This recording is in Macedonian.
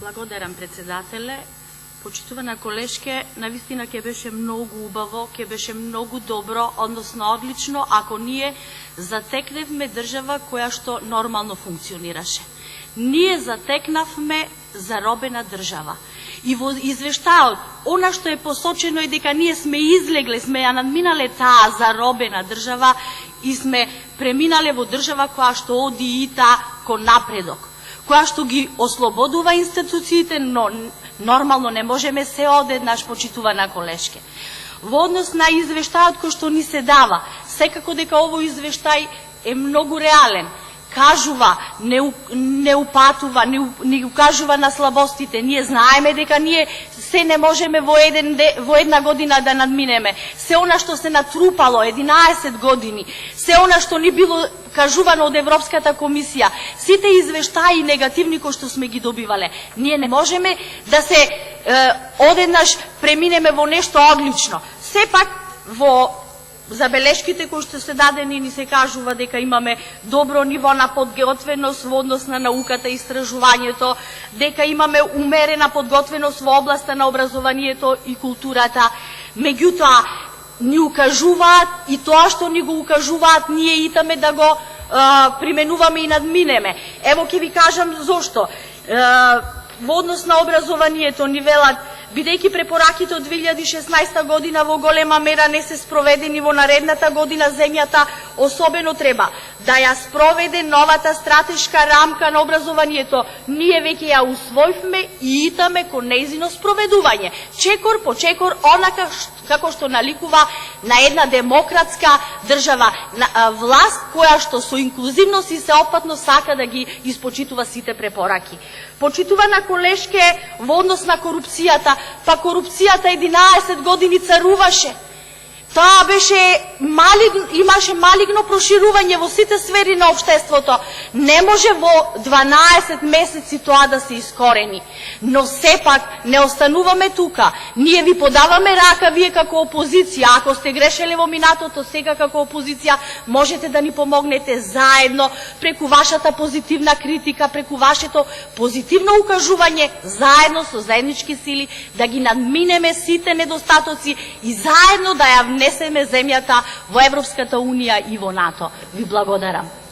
Благодарам, председателе. Почитувана колешке, навистина ќе беше многу убаво, ќе беше многу добро, односно одлично, ако ние затекневме држава која што нормално функционираше. Ние затекнавме заробена држава. И во извештајот, она што е посочено е дека ние сме излегле, сме ја надминале таа заробена држава и сме преминале во држава која што оди и таа кон напредок, која што ги ослободува институциите, но нормално не можеме се одеднаш, почитувана колешке. Во однос на извештајот кој што ни се дава, секако дека овој извештај е многу реален, кажува, не упатува, не укажува на слабостите. Ние знаеме дека ние се не можеме во една година да надминеме. Се она што се натрупало 11 години, се она што ни било кажувано од Европската комисија, сите извештаи негативни кои што сме ги добивале, ние не можеме да се одеднаш преминеме во нешто одлично. Сепак во забелешките кои што се дадени ни се кажува дека имаме добро ниво на подготвеност во однос на науката и истражувањето, дека имаме умерена подготвеност во областа на образованието и културата. Меѓутоа, ни укажуваат и тоа што ни го укажуваат, ние итаме да го применуваме и надминеме. Ево ќе ви кажам зошто. Во однос на образованието ни велат, бидејќи препораките од 2016 година во голема мера не се спроведени во наредната година, земјата особено треба да ја спроведе новата стратешка рамка на образованието. Ние веќе ја усвоивме и итаме кон нејзино спроведување. Чекор по чекор, онака како што наликува на една демократска држава, на власт која што со инклузивност и сеопфатно сака да ги испочитува сите препораки. Почитувана колешке, во однос на корупцијата, па корупцијата 11 години царуваше. Тоа беше имаше малигно проширување во сите сфери на општеството. Не може во 12 месеци тоа да се искорени. Но сепак не остануваме тука. Ние ви подаваме рака, вие како опозиција. Ако сте грешеле во минатото, сега како опозиција можете да ни помогнете заедно, преку вашата позитивна критика, преку вашето позитивно укажување, заедно со заеднички сили, да ги надминеме сите недостатоци и заедно да ја внесеме земјата во Европската унија и во НАТО. Ви благодарам.